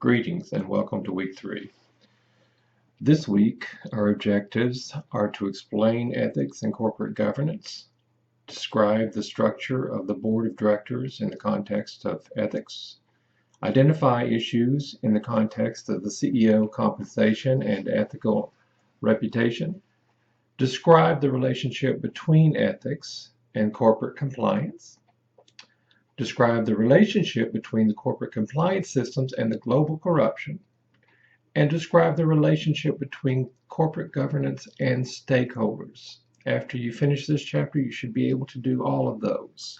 Greetings and welcome to week 3. This week, our objectives are to explain ethics and corporate governance, describe the structure of the board of directors in the context of ethics, identify issues in the context of the CEO compensation and ethical reputation, describe the relationship between ethics and corporate compliance, describe the relationship between the corporate compliance systems and the global corruption, and describe the relationship between corporate governance and stakeholders. After you finish this chapter, you should be able to do all of those.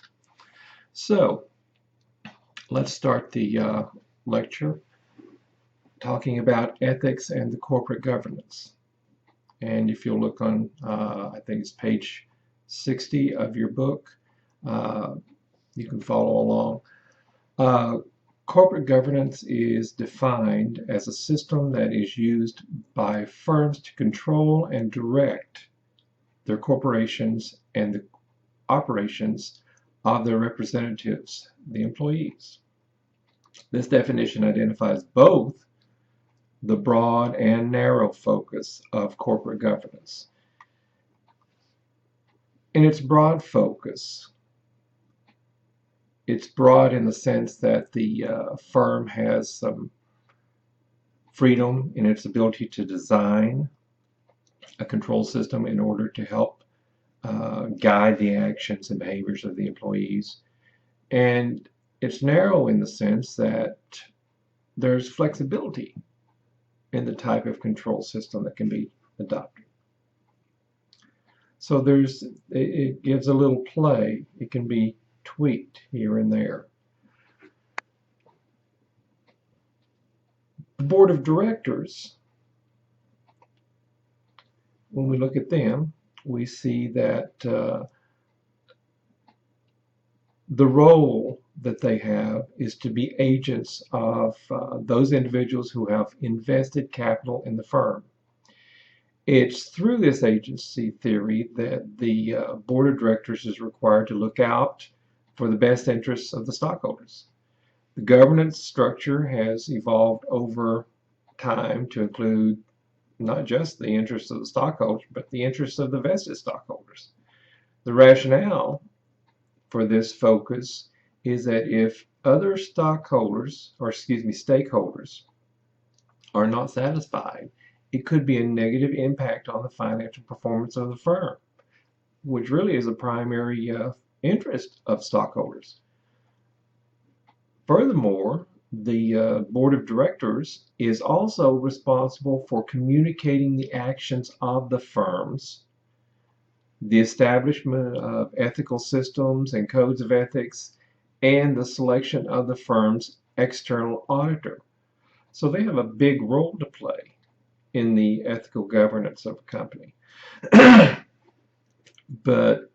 So, let's start the lecture talking about ethics and the corporate governance. And if you'll look on, I think it's page 60 of your book, you can follow along. Corporate governance is defined as a system that is used by firms to control and direct their corporations and the operations of their representatives, the employees. This definition identifies both the broad and narrow focus of corporate governance. In its broad focus, it's broad in the sense that the firm has some freedom in its ability to design a control system in order to help guide the actions and behaviors of the employees. And it's narrow in the sense that there's flexibility in the type of control system that can be adopted. So it gives a little play. It can be tweaked here and there. The board of directors, when we look at them, we see that the role that they have is to be agents of those individuals who have invested capital in the firm. It's through this agency theory that the board of directors is required to look out for the best interests of the stockholders. The governance structure has evolved over time to include not just the interests of the stockholders, but the interests of the vested stockholders. The rationale for this focus is that if other stakeholders are not satisfied, it could be a negative impact on the financial performance of the firm, which really is a primary interest of stockholders. Furthermore, the board of directors is also responsible for communicating the actions of the firms, the establishment of ethical systems and codes of ethics, and the selection of the firm's external auditor. So they have a big role to play in the ethical governance of a company. But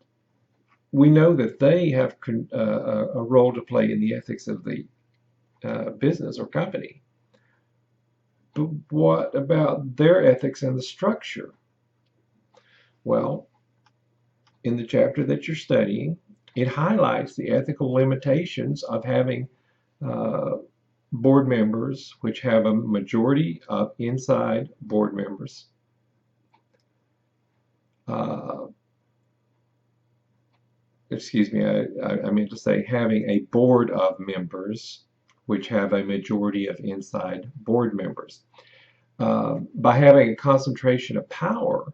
we know that they have a role to play in the ethics of the business or company. But what about their ethics and the structure? Well, in the chapter that you're studying, it highlights the ethical limitations of having board members which have a majority of inside board members. I meant to say having a board of members which have a majority of inside board members. By having a concentration of power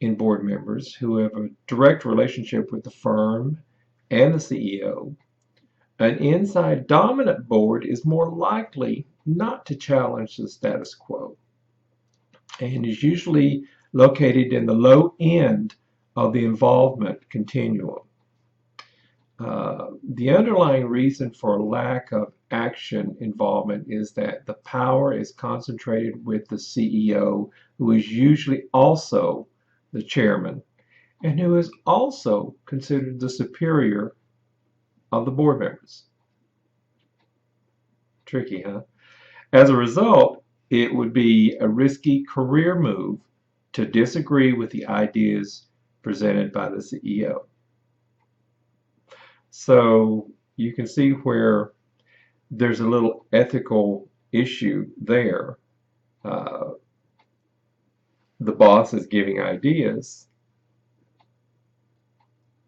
in board members who have a direct relationship with the firm and the CEO, an inside dominant board is more likely not to challenge the status quo and is usually located in the low end of the involvement continuum. The underlying reason for lack of action involvement is that the power is concentrated with the CEO, who is usually also the chairman and who is also considered the superior of the board members. Tricky, huh? As a result, it would be a risky career move to disagree with the ideas presented by the CEO. So you can see where there's a little ethical issue there. The boss is giving ideas,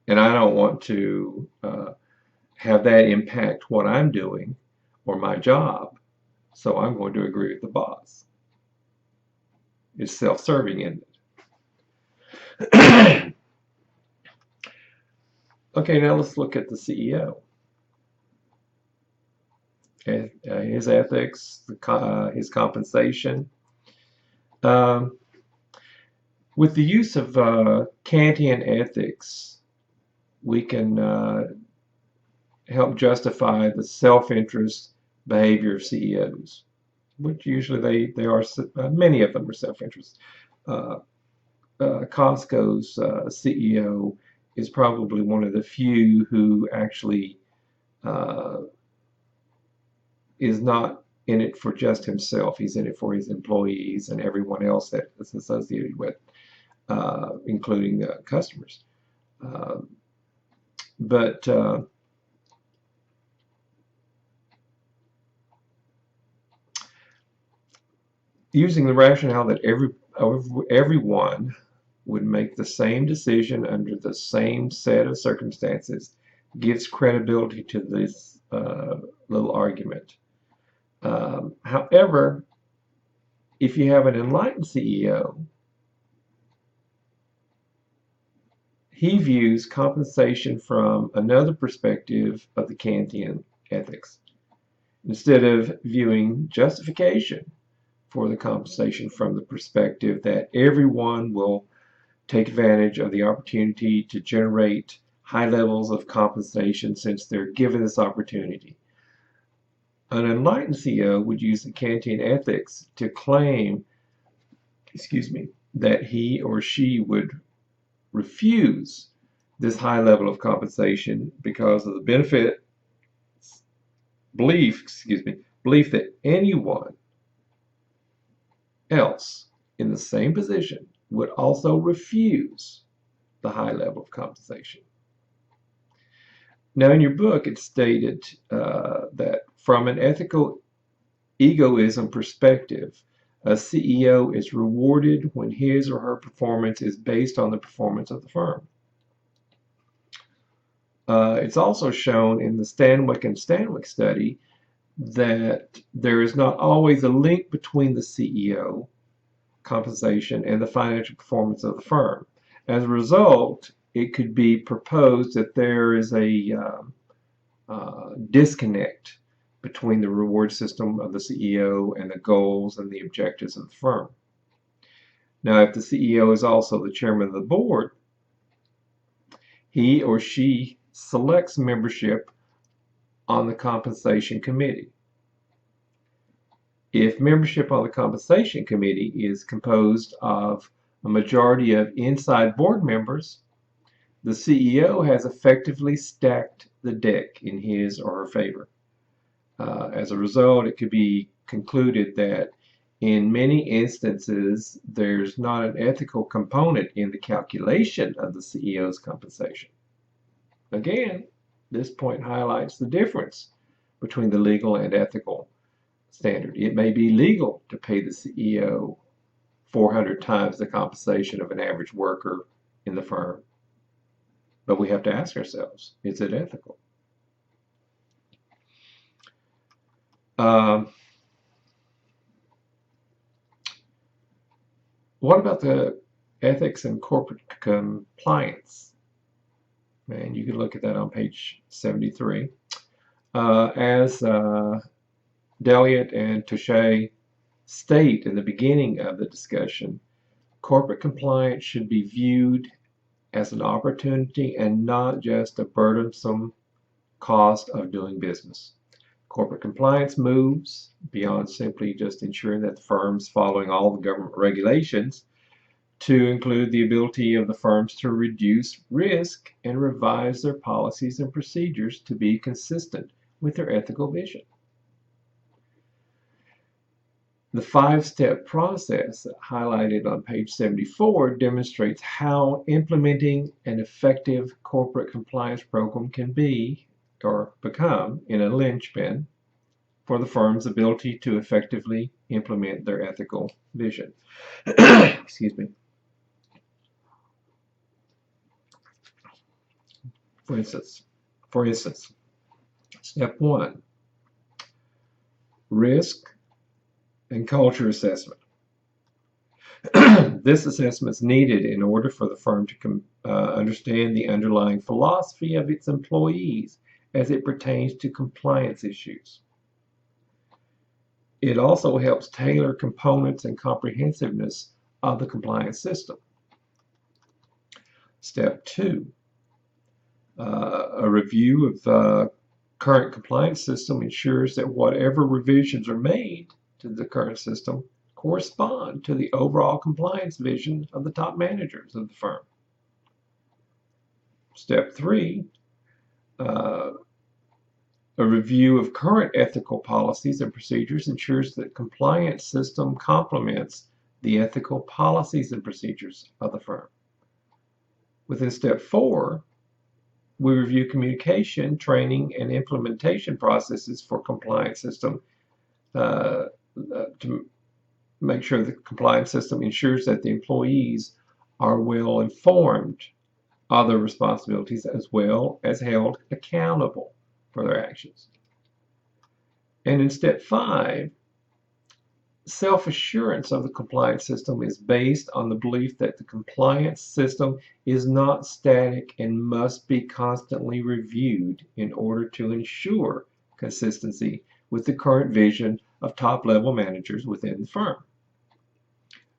and I don't want to have that impact what I'm doing or my job, so I'm going to agree with the boss. It's self-serving, isn't it? Okay, now let's look at the CEO. His ethics, his compensation. With the use of Kantian ethics, we can help justify the self-interest behavior of CEOs, which usually they are. Many of them are self-interest. Costco's CEO is probably one of the few who actually is not in it for just himself. He's in it for his employees and everyone else that is associated with, including the customers. But using the rationale that everyone would make the same decision under the same set of circumstances gives credibility to this little argument. However, if you have an enlightened CEO, he views compensation from another perspective of the Kantian ethics. Instead of viewing justification for the compensation from the perspective that everyone will take advantage of the opportunity to generate high levels of compensation since they're given this opportunity. An enlightened CEO would use the Kantian ethics to claim, that he or she would refuse this high level of compensation because of the belief that anyone else in the same position would also refuse the high level of compensation. Now, in your book, it's stated that from an ethical egoism perspective, a CEO is rewarded when his or her performance is based on the performance of the firm. It's also shown in the Stanwyck and Stanwyck study that there is not always a link between the CEO compensation and the financial performance of the firm. As a result, it could be proposed that there is a disconnect between the reward system of the CEO and the goals and the objectives of the firm. Now, if the CEO is also the chairman of the board, he or she selects membership on the compensation committee. If membership on the compensation committee is composed of a majority of inside board members, the CEO has effectively stacked the deck in his or her favor. As a result, it could be concluded that in many instances, there's not an ethical component in the calculation of the CEO's compensation. Again, this point highlights the difference between the legal and ethical standard. It may be legal to pay the CEO 400 times the compensation of an average worker in the firm, but we have to ask ourselves, is it ethical? What about the ethics and corporate compliance? And you can look at that on page 73. As Deliot and Touche state in the beginning of the discussion, corporate compliance should be viewed as an opportunity and not just a burdensome cost of doing business. Corporate compliance moves beyond simply just ensuring that the firm's following all the government regulations to include the ability of the firms to reduce risk and revise their policies and procedures to be consistent with their ethical vision. The 5-step process highlighted on page 74 demonstrates how implementing an effective corporate compliance program can be or become in a linchpin for the firm's ability to effectively implement their ethical vision. Excuse me. For instance, step 1, risk and culture assessment. This assessment is needed in order for the firm to understand the underlying philosophy of its employees as it pertains to compliance issues. It also helps tailor components and comprehensiveness of the compliance system. Step 2, a review of the current compliance system ensures that whatever revisions are made to the current system correspond to the overall compliance vision of the top managers of the firm. Step 3, a review of current ethical policies and procedures ensures that compliance system complements the ethical policies and procedures of the firm. Within step 4, we review communication, training, and implementation processes for compliance system to make sure the compliance system ensures that the employees are well informed of their responsibilities as well as held accountable for their actions. And in step 5, self-assurance of the compliance system is based on the belief that the compliance system is not static and must be constantly reviewed in order to ensure consistency with the current vision of top-level managers within the firm.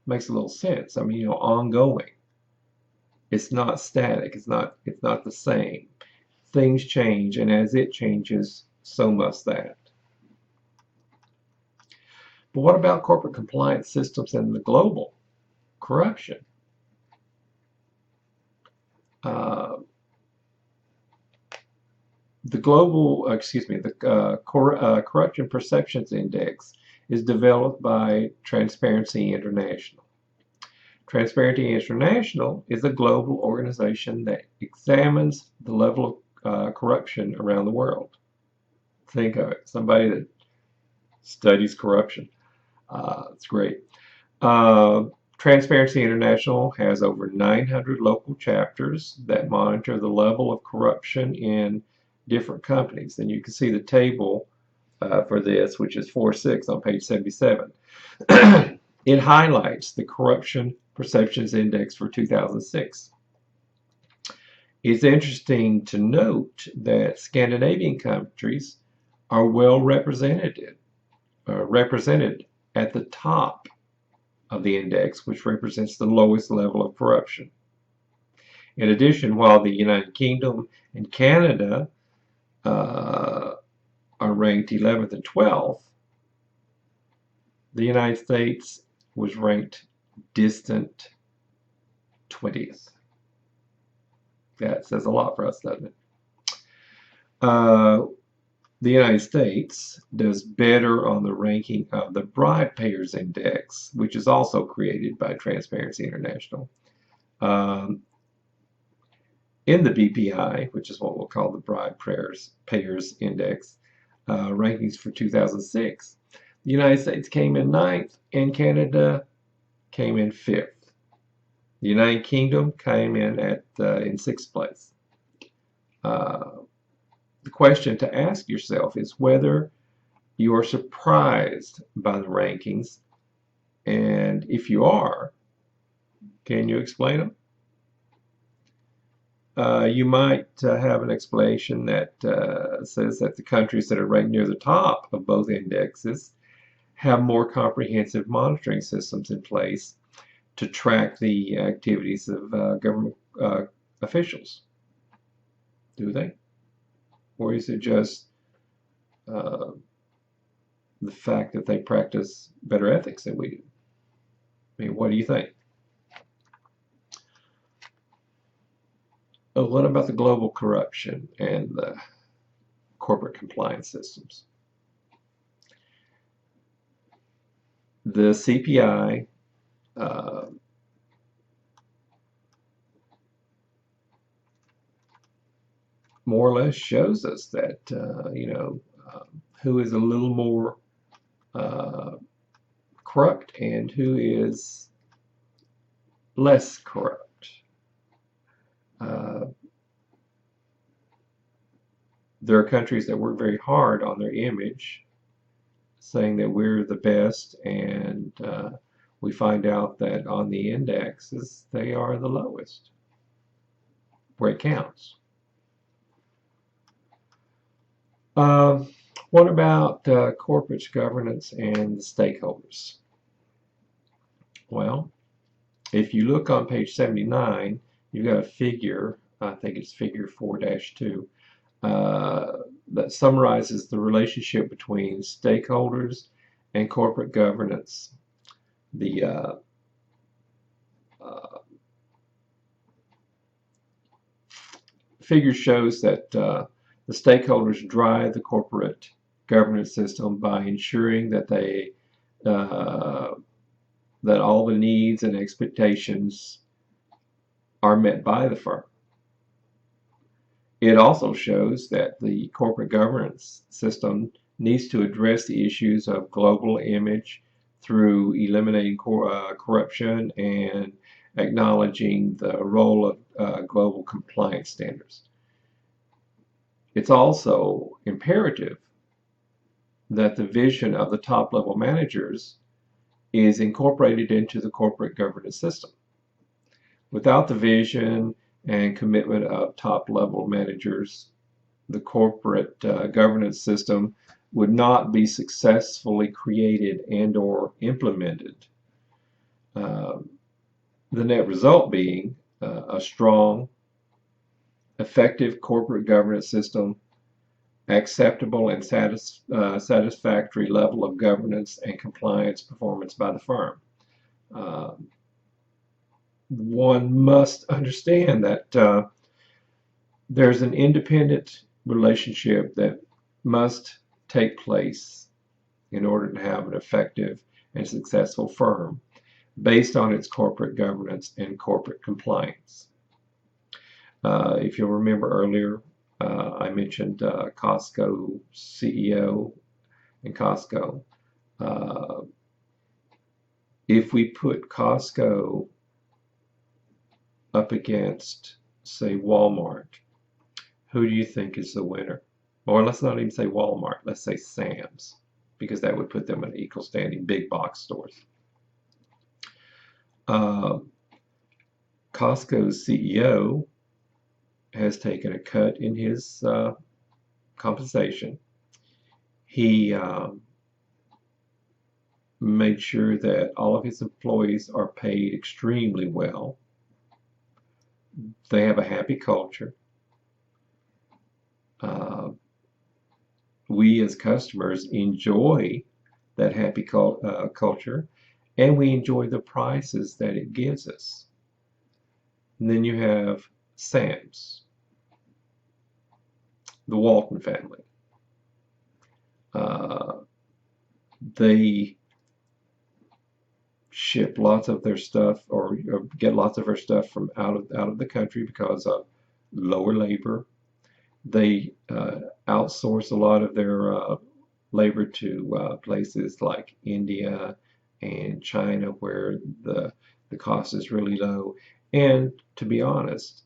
Makes a little sense. I mean, ongoing. It's not static. It's not the same. Things change, and as it changes, so must that. But what about corporate compliance systems and the global corruption? The Corruption Perceptions Index is developed by Transparency International. Transparency International is a global organization that examines the level of corruption around the world. Think of it, somebody that studies corruption. It's great. Transparency International has over 900 local chapters that monitor the level of corruption in different companies. And you can see the table for this, which is 4.6 on page 77. It highlights the Corruption Perceptions Index for 2006. It's interesting to note that Scandinavian countries are well represented at the top of the index, which represents the lowest level of corruption. In addition, while the United Kingdom and Canada are ranked 11th and 12th, the United States was ranked distant 20th. That says a lot for us, doesn't it? The United States does better on the ranking of the Bribe Payers Index, which is also created by Transparency International. In the BPI, which is what we'll call the Bribe Payers Index, rankings for 2006, the United States came in 9th and Canada came in 5th. The United Kingdom came in in 6th place. The question to ask yourself is whether you are surprised by the rankings, and if you are, can you explain them? You might have an explanation that says that the countries that are ranked near the top of both indexes have more comprehensive monitoring systems in place to track the activities of government officials. Do they? Or is it just the fact that they practice better ethics than we do? I mean, what do you think? What about the global corruption and the corporate compliance systems? The CPI more or less shows us that who is a little more corrupt and who is less corrupt. There are countries that work very hard on their image, saying that we're the best, and we find out that on the indexes they are the lowest, where it counts. What about corporate governance and the stakeholders? Well, if you look on page 79, you've got a figure, I think it's figure 4-2, that summarizes the relationship between stakeholders and corporate governance. The figure shows that the stakeholders drive the corporate governance system by ensuring that that all the needs and expectations are met by the firm. It also shows that the corporate governance system needs to address the issues of global image through eliminating corruption and acknowledging the role of global compliance standards. It's also imperative that the vision of the top-level managers is incorporated into the corporate governance system. Without the vision and commitment of top-level managers, the corporate governance system would not be successfully created and or implemented. The net result being a strong, effective corporate governance system, acceptable and satisfactory level of governance and compliance performance by the firm. One must understand that there's an independent relationship that must take place in order to have an effective and successful firm based on its corporate governance and corporate compliance. If you'll remember earlier, I mentioned Costco CEO and Costco. If we put Costco up against, say, Walmart, who do you think is the winner? Or let's not even say Walmart, let's say Sam's, because that would put them in equal standing, big box stores. Costco's CEO has taken a cut in his compensation. He made sure that all of his employees are paid extremely well. They have a happy culture. We as customers enjoy that happy culture, and we enjoy the prices that it gives us. And then you have Sam's, the Walton family. They ship lots of their stuff or get lots of their stuff from out of the country because of lower labor. They outsource a lot of their labor to places like India and China, where the cost is really low. And to be honest,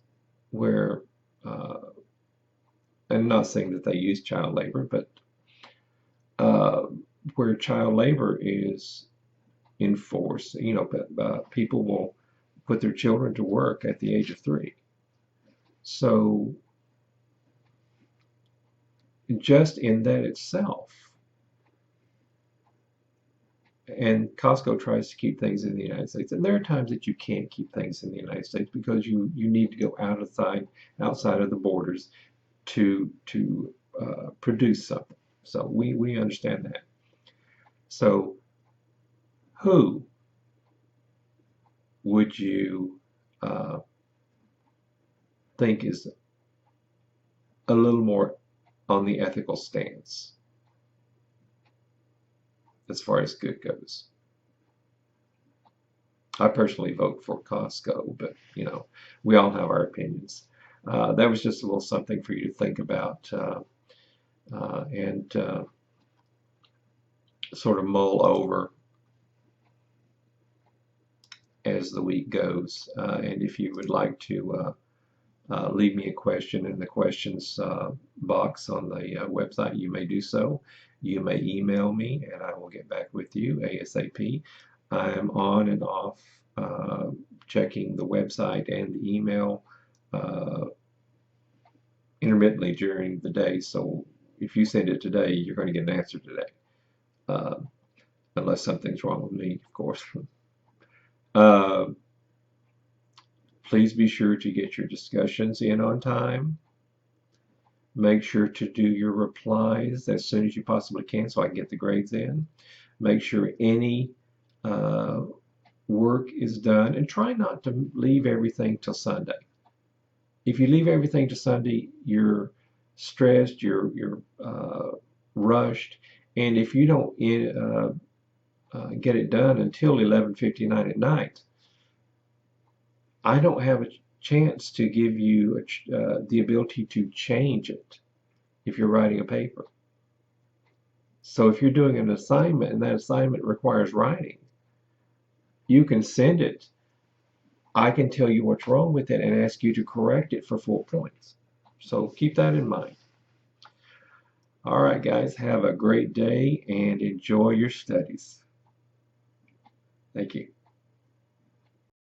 where I'm not saying that they use child labor, but where child labor is enforced, people will put their children to work at the age of 3. So just in that itself, and Costco tries to keep things in the United States, and there are times that you can't keep things in the United States because you need to go outside of the borders to produce something. So we understand that. So who would you think is a little more on the ethical stance as far as good goes? I personally vote for Costco, but we all have our opinions. That was just a little something for you to think about, and sort of mull over as the week goes. And if you would like to leave me a question in the questions box on the website, you may do so. You may email me and I will get back with you ASAP. I am on and off checking the website and the email intermittently during the day. So if you send it today, you're going to get an answer today, unless something's wrong with me, of course. Please be sure to get your discussions in on time. Make sure to do your replies as soon as you possibly can so I can get the grades in. Make sure any work is done, and try not to leave everything till Sunday. If you leave everything to Sunday, you're stressed, you're rushed, and if you don't get it done until 11:59 at night, I don't have a chance to give you the ability to change it if you're writing a paper. So if you're doing an assignment and that assignment requires writing, you can send it. I can tell you what's wrong with it and ask you to correct it for full points. So keep that in mind. All right, guys, have a great day and enjoy your studies. Thank you.